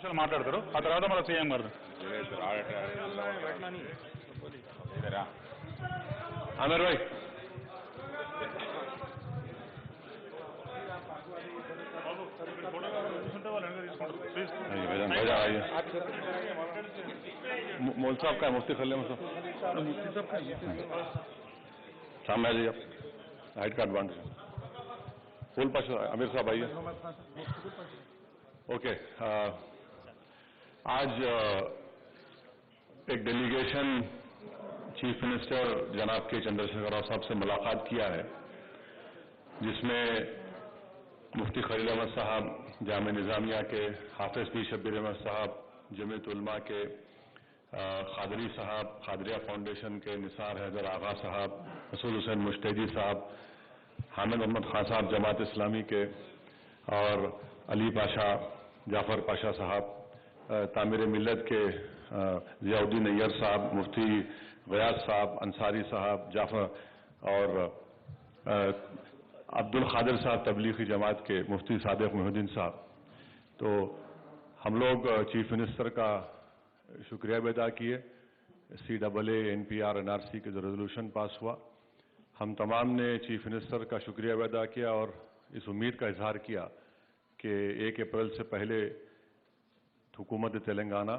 నిమిషాలు మాట్లాడతారు, ఆ తర్వాత మన సీఎం గారు. आमिर भाई मौल साहब का है, मुफ्ती खल्ले में सामने आ जाइए आप, हाइट कार्ड बांध फुल पास. आमिर साहब आइए. ओके, आज एक डेलीगेशन चीफ मिनिस्टर जनाब के चंद्रशेखर राव साहब से मुलाकात किया है, जिसमें मुफ्ती खलील अहमद साहब जामे निज़ामिया के, हाफिज पीर शब्बीर अहमद साहब जमीयत उलमा के, खादरी साहब खादरिया फाउंडेशन के, निसार हैदर आगा साहब, रसूल हुसैन मुश्तैदी साहब, हामिद अहमद खान साहब जमात इस्लामी के, और अली पाशा जाफर पाशा साहब तामीर मिल्लत के, ज़ियाउद्दीन अय्यर साहब, मुफ्ती गयास साहब, अंसारी साहब, जाफर और अब्दुल खादिर साहब तबलीगी जमात के, मुफ्ती सादिक मोहिउद्दीन साहब. तो हम लोग चीफ मिनिस्टर का शुक्रिया भी अदा किए. CAA NPR NRC के जो रेजोल्यूशन पास हुआ, हम तमाम ने चीफ मिनिस्टर का शुक्रिया भी अदा किया और इस उम्मीद का इजहार किया कि 1 अप्रैल से पहले हुकूमत तेलंगाना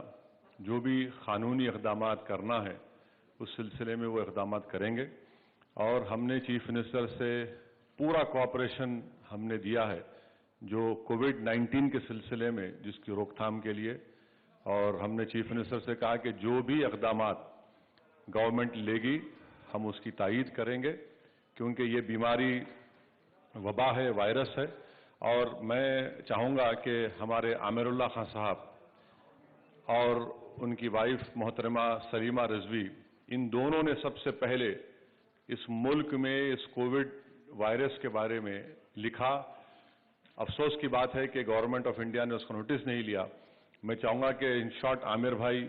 जो भी कानूनी इक़दामात करना है उस सिलसिले में वो इक़दामात करेंगे. और हमने चीफ मिनिस्टर से पूरा कोऑपरेशन हमने दिया है जो कोविड-19 के सिलसिले में जिसकी रोकथाम के लिए, और हमने चीफ मिनिस्टर से कहा कि जो भी इक़दामात गवर्नमेंट लेगी हम उसकी तायीद करेंगे, क्योंकि ये बीमारी वबा है, वायरस है. और मैं चाहूँगा कि हमारे आमिरुल्लाह खान साहब और उनकी वाइफ मोहतरमा सलीमा रिजवी, इन दोनों ने सबसे पहले इस मुल्क में इस कोविड वायरस के बारे में लिखा. अफसोस की बात है कि गवर्नमेंट ऑफ इंडिया ने उसका नोटिस नहीं लिया. मैं चाहूँगा कि इन शॉर्ट आमिर भाई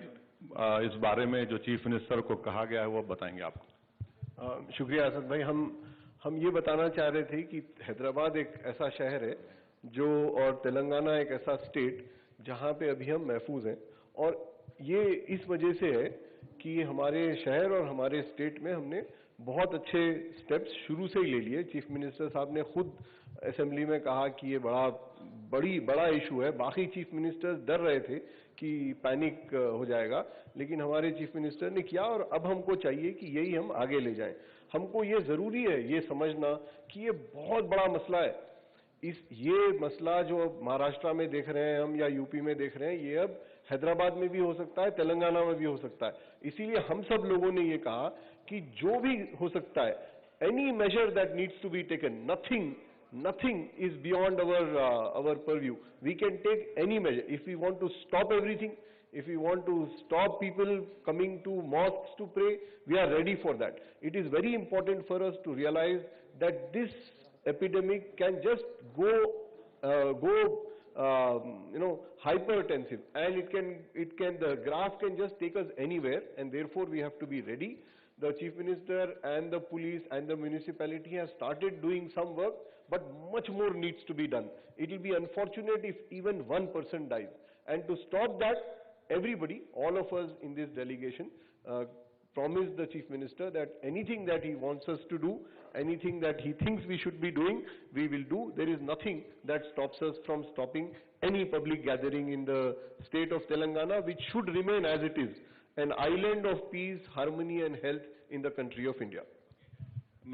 इस बारे में जो चीफ मिनिस्टर को कहा गया है वो बताएंगे आपको. शुक्रिया असद भाई. हम ये बताना चाह रहे थे कि हैदराबाद एक ऐसा शहर है जो, और तेलंगाना एक ऐसा स्टेट जहाँ पे अभी हम महफूज हैं, और ये इस वजह से है कि हमारे शहर और हमारे स्टेट में हमने बहुत अच्छे स्टेप्स शुरू से ही ले लिए. चीफ मिनिस्टर साहब ने खुद असेंबली में कहा कि ये बड़ा इशू है. बाकी चीफ मिनिस्टर्स डर रहे थे कि पैनिक हो जाएगा, लेकिन हमारे चीफ मिनिस्टर ने किया, और अब हमको चाहिए कि यही हम आगे ले जाएं. हमको ये जरूरी है ये समझना कि ये बहुत बड़ा मसला है. ये मसला जो महाराष्ट्र में देख रहे हैं हम या यूपी में देख रहे हैं, ये अब हैदराबाद में भी हो सकता है, तेलंगाना में भी हो सकता है. इसीलिए हम सब लोगों ने ये कहा कि जो भी हो सकता है, any measure that needs to be taken, nothing is beyond our purview. We can take any measure. If we want to stop everything, if we want to stop people coming to mosques to pray, we are ready for that. It is very important for us to realize that this epidemic can just go hypertensive, and the graph can just take us anywhere, and therefore we have to be ready. The chief minister and the police and the municipality have started doing some work, but much more needs to be done. It will be unfortunate if even one person dies. And to stop that, everybody, all of us in this delegation, promised the chief minister that anything that he wants us to do, anything that he thinks we should be doing, we will do. There is nothing that stops us from stopping any public gathering in the state of Telangana, which should remain as it is, an island of peace, harmony and health in the country of India.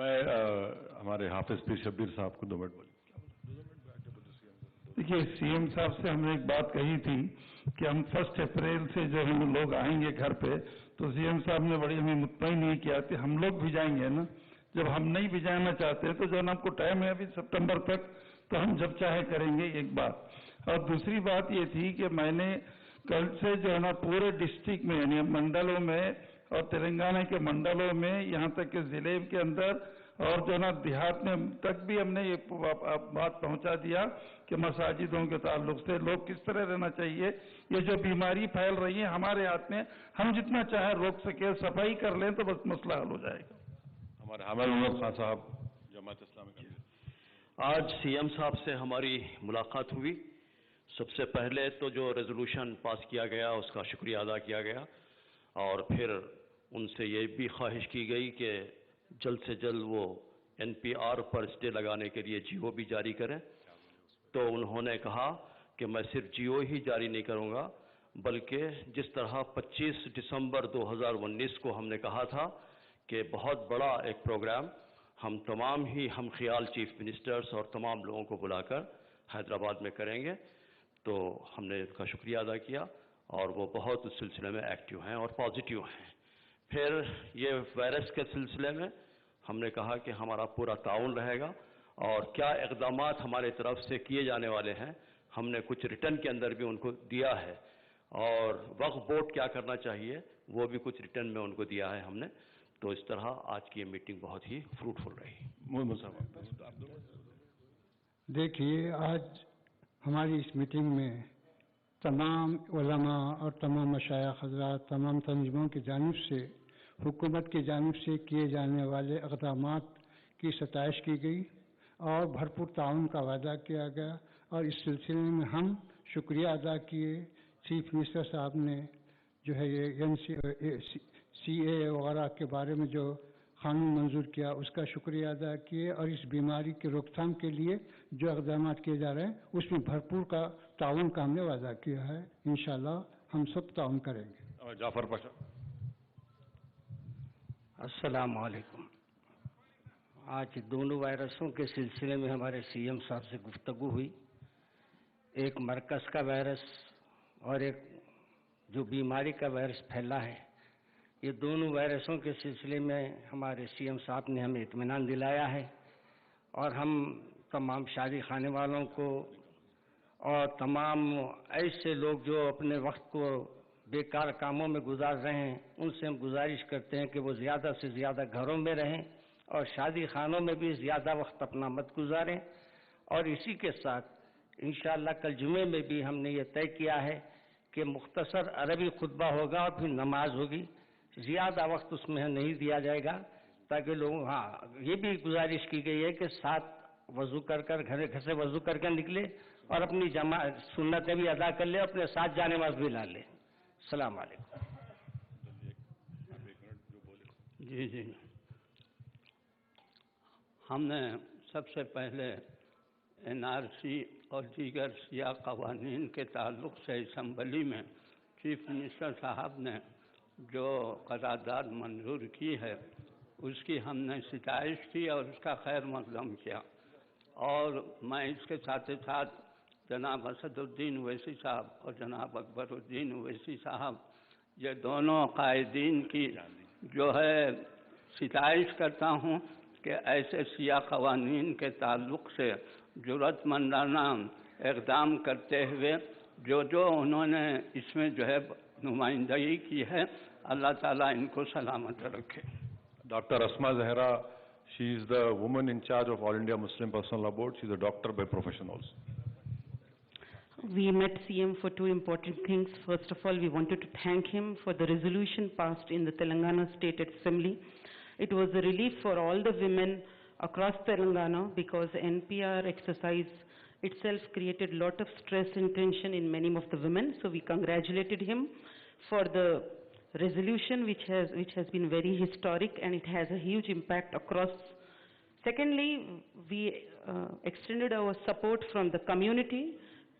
मैं हमारे हाफिज पीर शब्बीर साहब को 2 minute बोलिए. देखिए, CM साहब से हमने एक बात कही थी कि हम 1 अप्रैल से जो हम लोग आएंगे घर पे, तो सीएम साहब ने बड़ी हमें मुतमईन नहीं किया कि हम लोग भी जाएंगे ना. जब हम नहीं भी जाना चाहते तो जो हमको टाइम है अभी सितंबर तक, तो हम जब चाहे करेंगे, एक बात. और दूसरी बात ये थी कि मैंने कल से जो है ना पूरे डिस्ट्रिक्ट में यानी मंडलों में और तेलंगाना के मंडलों में, यहाँ तक कि जिले के अंदर और जो ना देहात में तक भी हमने ये बात पहुंचा दिया कि मसाजिदों के ताल्लुक से लोग किस तरह रहना चाहिए. ये जो बीमारी फैल रही है हमारे हाथ में, हम जितना चाहे रोक सके, सफाई कर लें तो बस मसला हल हो जाएगा. हमारे हामिद अहमद खान साहब जमात इस्लामी. आज सीएम साहब से हमारी मुलाकात हुई. سب سے پہلے تو جو ریزولوشن پاس کیا گیا اس کا شکریہ ادا کیا گیا، اور پھر ان سے یہ بھی خواہش کی گئی کہ جلد سے جلد وہ NPR پر اسٹے لگانے کے لیے GO بھی جاری کریں۔ تو انہوں نے کہا کہ میں صرف GO ہی جاری نہیں کروں گا، بلکہ جس طرح 25 دسمبر 2019 کو ہم نے کہا تھا کہ بہت بڑا ایک پروگرام ہم تمام ہی ہم خیال چیف منسٹرز اور تمام لوگوں کو بلا کر حیدرآباد میں کریں گے، تو ہم نے اس کا شکریہ ادا کیا، اور وہ بہت اس سلسلے میں ایکٹیو ہیں اور پازیٹیو ہیں۔ پھر یہ وائرس کے سلسلے میں ہم نے کہا کہ ہمارا پورا تعاون رہے گا، اور کیا اقدامات ہمارے طرف سے کیے جانے والے ہیں ہم نے کچھ ریٹرن کے اندر بھی ان کو دیا ہے، اور وقف بورڈ کیا کرنا چاہیے وہ بھی کچھ ریٹرن میں ان کو دیا ہے ہم نے۔ تو اس طرح آج کی یہ میٹنگ بہت ہی فروٹفل رہی۔ دیکھیے، آج ہماری اس میٹنگ میں تمام علماء اور تمام مشائخ حضرات، تمام تنظیموں کی جانب سے، حکومت کی جانب سے کیے جانے والے اقدامات کی ستائش کی گئی اور بھرپور تعاون کا وعدہ کیا گیا، اور اس سلسلے میں ہم شکریہ ادا کیے۔ چیف منسٹر صاحب نے جو ہے یہ CA وغیرہ کے بارے میں جو قانون منظور کیا اس کا شکریہ ادا کیے، اور اس بیماری کی روک تھام کے لیے جو اقدامات کیے جا رہے ہیں اس میں بھرپور کا تعاون کا ہم نے وعدہ کیا ہے۔ انشاءاللہ ہم سب تعاون کریں گے۔ جعفر پاشا۔ السلام علیکم۔ آج دونوں وائرسوں کے سلسلے میں ہمارے CM صاحب سے گفتگو ہوئی، ایک مرکز کا وائرس اور ایک جو بیماری کا وائرس پھیلا ہے، یہ دونوں وائرسوں کے سلسلے میں ہمارے CM صاحب نے ہمیں اطمینان دلایا ہے، اور ہم تمام شادی خانے والوں کو اور تمام ایسے لوگ جو اپنے وقت کو بیکار کاموں میں گزار رہے ہیں ان سے ہم گزارش کرتے ہیں کہ وہ زیادہ سے زیادہ گھروں میں رہیں اور شادی خانوں میں بھی زیادہ وقت اپنا مت گزاریں۔ اور اسی کے ساتھ انشاءاللہ کل جمعے میں بھی ہم نے یہ طے کیا ہے کہ مختصر عربی خطبہ ہوگا اور پھر نماز ہوگی، زیادہ وقت اس میں نہیں دیا جائے گا، تاکہ لوگ یہ بھی گزارش کی گئی ہے کہ ساتھ وضو کر گھر سے وضو کر کے نکلے اور اپنی سنتیں بھی ادا کر لے، اپنے ساتھ جانے نماز بھی لا لے۔ السلام علیکم۔ جی ہم نے سب سے پہلے NRC اور دیگر سیاہ قوانین کے تعلق سے اسمبلی میں چیف منسٹر صاحب نے جو قرارداد منظور کی ہے اس کی ہم نے ستائش کی اور اس کا خیر مقدم کیا، اور میں اس کے ساتھ ساتھ جناب اسد الدین اویسی صاحب اور جناب اکبر الدین اویسی صاحب یہ دونوں قائدین کی جو ہے ستائش کرتا ہوں کہ ایسے سیاہ قوانین کے تعلق سے جرأت مندانہ اقدام کرتے ہوئے جو انہوں نے اس میں جو ہے نمائندگی کی ہے، اللہ تعالیٰ ان کو سلامت رکھے۔ Doctor Asma Zahra, she is the woman in charge of All India Muslim Personal Law Board. She is a doctor by profession also. We met CM for two important things. First of all, we wanted to thank him for the resolution passed in the Telangana State Assembly. It was a relief for all the women across Telangana because NPR exercise itself created a lot of stress and tension in many of the women. So we congratulated him for the resolution which has been very historic and it has a huge impact across. Secondly, we extended our support from the community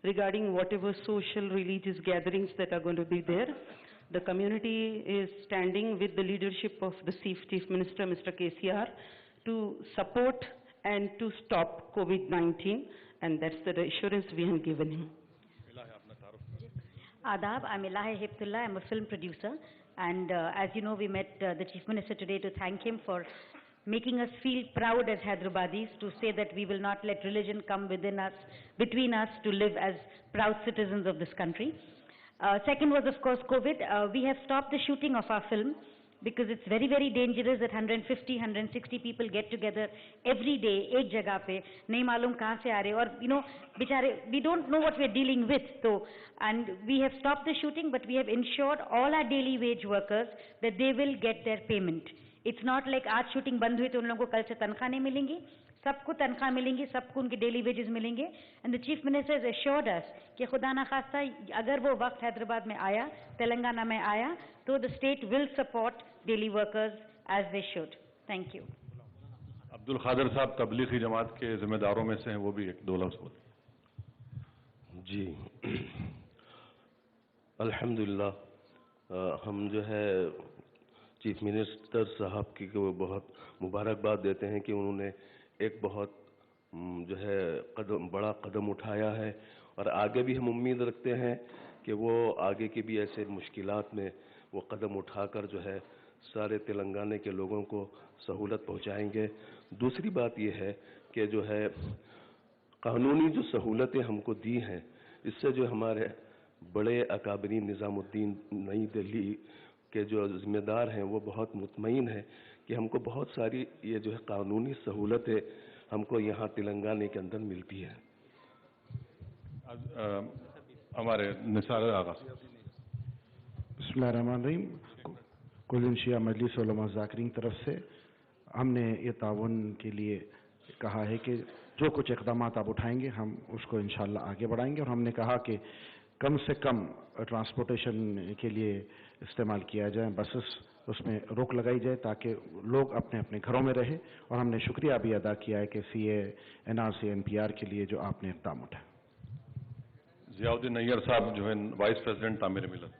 regarding whatever social religious gatherings that are going to be there. The community is standing with the leadership of the Chief Minister, Mr. KCR, to support and to stop COVID-19, and that's the assurance we have given him. Adab, I'm Ilahi Hibtullah, I'm a film producer, and as you know, we met the Chief Minister today to thank him for making us feel proud as Hyderabadis, to say that we will not let religion come between us to live as proud citizens of this country. Second was, of course, COVID. We have stopped the shooting of our film because it's very, very dangerous that 150, 160 people get together every day, ek jagah pe, nahi malum kahan se aa rahe, or, you know, bichare, we don't know what we're dealing with. So, and we have stopped the shooting, but we have ensured all our daily wage workers that they will get their payment. It's not like आज shooting बंद हुई तो उन लोगों को कल से तनख्वाह नहीं मिलेंगी, सबको तनख्वाह मिलेंगी, सबको उनके डेली वेजेस मिलेंगे. And the chief minister has assured us कि खुदा ना खास्ता अगर वो वक्त हैदराबाद में आया, तेलंगाना में आया, तो the state will support daily workers as they should. Thank you. Abdul खादर साहब तबलीगी जमात के जिम्मेदारों में से हैं, वो भी एक दो लफ्ज़ बोलें. जी अल्हम्दुलिल्लाह हम जो है चीफ मिनिस्टर साहब की को बहुत मुबारकबाद देते हैं कि उन्होंने एक बहुत जो है बड़ा कदम उठाया है और आगे भी हम उम्मीद रखते हैं कि वो आगे की भी ऐसे मुश्किलात में वो कदम उठाकर जो है सारे तेलंगाना के लोगों को सहूलत पहुंचाएंगे. दूसरी बात ये है कि जो है कानूनी जो सहूलतें हमको दी हैं, इससे जो हमारे बड़े अकाबरीन निज़ामुद्दीन नई दिल्ली के जो ज़िम्मेदार हैं वो बहुत मुतमईन हैं कि हमको बहुत सारी ये जो है कानूनी सहूलतें हमको यहाँ तेलंगाना के अंदर मिलती है. हमारे निसार आगा. बिस्मिल्लाहिर्रहमानिर्रहीम. कुल शिया मजलिस उलमा ज़ाकिरीन की तरफ से हमने ये ताउन के लिए कहा है कि जो कुछ इक़दाम आप उठाएंगे हम उसको इंशाअल्लाह आगे बढ़ाएंगे. और हमने कहा कि कम से कम ट्रांसपोर्टेशन के लिए इस्तेमाल किया जाए, बसेस, उसमें रोक लगाई जाए ताकि लोग अपने अपने घरों में रहें. और हमने शुक्रिया भी अदा किया है कि CA, NRC, NPR के लिए जो आपने इक़दाम उठाया. ज़ियाउद्दीन नैयर साहब जो है वाइस प्रेसिडेंट तामीर मिलत.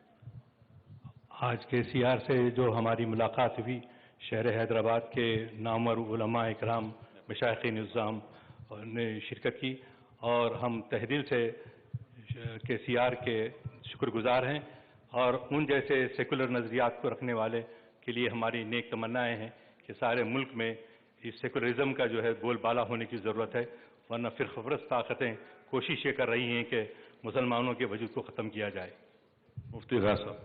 आज KCR से जो हमारी मुलाकात हुई, शहर हैदराबाद के नामवर उलमा इकराम मशाइख़ निज़ाम ने शिरकत की और हम तहे दिल से KCR के शुक्रगुजार हैं और उन जैसे सेकुलर नज़रियात को रखने वाले के लिए हमारी नेक तमन्नाएं हैं कि सारे मुल्क में इस सेकुलरिज्म का जो है बोलबाला होने की ज़रूरत है, वरना फिर खबरस्त ताकतें कोशिश ये कर रही हैं कि मुसलमानों के वजूद को ख़त्म किया जाए. मुफ्ती ग़ा साहब.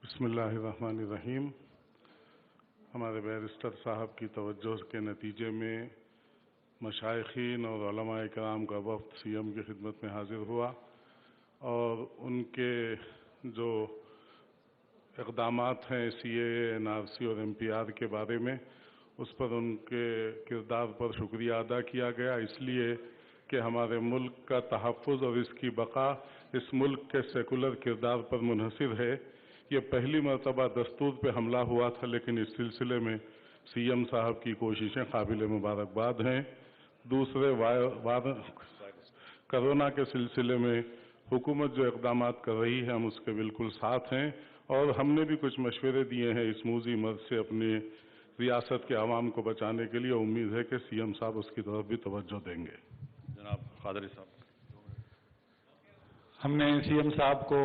बिस्मिल्लाहिर्रहमानिर्रहीम. हमारे बैरिस्टर साहब की तवज्जो के नतीजे में मशाइखीन और उलमा इकराम का वफ़द CM की खिदमत में हाजिर हुआ और उनके जो इक़दामात हैं CA, NRC और MPR के बारे में, उस पर उनके किरदार पर शुक्रिया अदा किया गया, इसलिए कि हमारे मुल्क का तहफ़्फ़ुज़ और इसकी बका इस मुल्क के सेकुलर किरदार पर मुनहसिर है. ये पहली मरतबा दस्तूर पे हमला हुआ था, लेकिन इस सिलसिले में CM साहब की कोशिशें काबिल मुबारकबाद हैं. दूसरे कोरोना के सिलसिले में हुकूमत जो इक़दामात कर रही है हम उसके बिल्कुल साथ हैं और हमने भी कुछ मशवरे दिए हैं इस मूज़ी मर्ज़ से अपनी रियासत के आवाम को बचाने के लिए. उम्मीद है कि CM साहब उसकी तरफ भी तवज्जो देंगे. जनाब खादरी साहब. हमने CM साहब को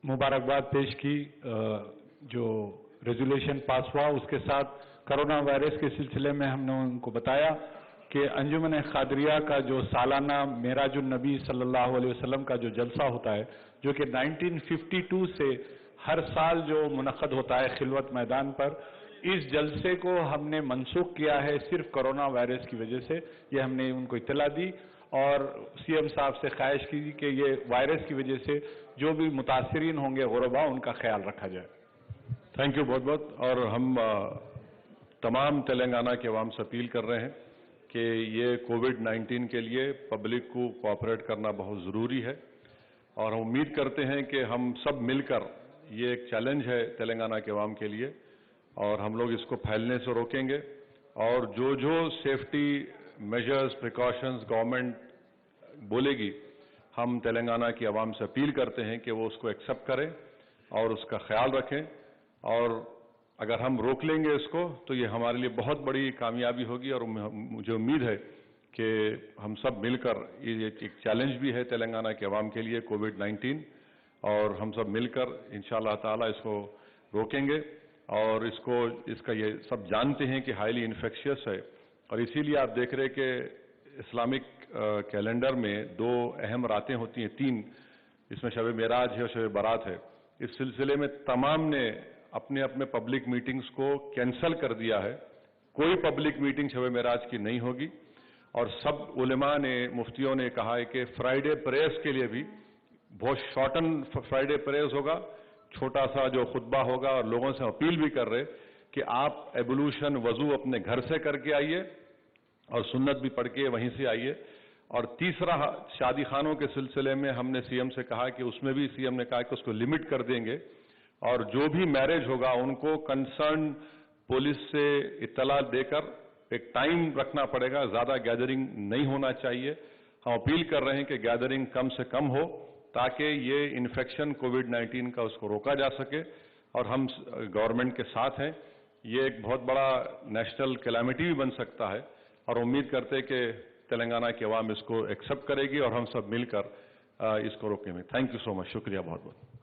मुबारकबाद पेश की. जो रेजोल्यूशन पास हुआ उसके साथ कोरोना वायरस के सिलसिले में हमने उनको बताया कि अंजुमन क़ादरिया का जो सालाना मेराजुन नबी सल्लल्लाहु अलैहि वसल्लम का जो जलसा होता है, जो कि 1952 से हर साल जो मुनक़द होता है खिलवत मैदान पर, इस जलसे को हमने मनसूख किया है सिर्फ कोरोना वायरस की वजह से. ये हमने उनको इत्तला दी और CM साहब से ख्वाहिश की कि ये वायरस की वजह से जो भी मुतासरीन होंगे गुरबा, उनका ख्याल रखा जाए. थैंक यू बहुत बहुत. और हम तमाम तेलंगाना के अवाम से अपील कर रहे हैं कि ये कोविड-19 के लिए पब्लिक को कोऑपरेट करना बहुत ज़रूरी है और हम उम्मीद करते हैं कि हम सब मिलकर, ये एक चैलेंज है तेलंगाना के अवाम के लिए और हम लोग इसको फैलने से रोकेंगे. और जो जो सेफ्टी मेजर्स, प्रिकॉशंस गवर्नमेंट बोलेगी, हम तेलंगाना की आवाम से अपील करते हैं कि वो उसको एक्सेप्ट करें और उसका ख्याल रखें. और अगर हम रोक लेंगे इसको तो ये हमारे लिए बहुत बड़ी कामयाबी होगी और मुझे उम्मीद है कि हम सब मिलकर, ये एक चैलेंज भी है तेलंगाना के अवाम के लिए कोविड-19, और हम सब मिलकर इंशाअल्लाह ताला इसको रोकेंगे. और इसका ये सब जानते हैं कि हाईली इन्फेक्शियस है और इसीलिए आप देख रहे कि इस्लामिक कैलेंडर में 2 अहम रातें होती हैं, 3, इसमें शब मेराज है और शब बारात है. इस सिलसिले में तमाम ने अपने अपने पब्लिक मीटिंग्स को कैंसल कर दिया है. कोई पब्लिक मीटिंग शब मेराज की नहीं होगी और सब उलेमा ने, मुफ्तियों ने कहा है कि फ्राइडे प्रेयर्स के लिए भी बहुत शॉर्टन फ्राइडे प्रेयर्स होगा, छोटा सा जो खुतबा होगा और लोगों से अपील भी कर रहे कि आप एबोल्यूशन वजू अपने घर से करके आइए और सुन्नत भी पढ़ के वहीं से आइए। और तीसरा, शादी खानों के सिलसिले में हमने सीएम से कहा कि उसमें भी सीएम ने कहा कि उसको लिमिट कर देंगे और जो भी मैरिज होगा उनको कंसर्न पुलिस से इत्तला देकर एक टाइम रखना पड़ेगा, ज्यादा गैदरिंग नहीं होना चाहिए। हम अपील कर रहे हैं कि गैदरिंग कम से कम हो ताकि ये इन्फेक्शन कोविड-19 का उसको रोका जा सके और हम गवर्नमेंट के साथ हैं। ये एक बहुत बड़ा नेशनल कैलामिटी भी बन सकता है और उम्मीद करते हैं कि तेलंगाना की आवाम इसको एक्सेप्ट करेगी और हम सब मिलकर इसको रोकेंगे। थैंक यू सो मच, शुक्रिया बहुत बहुत।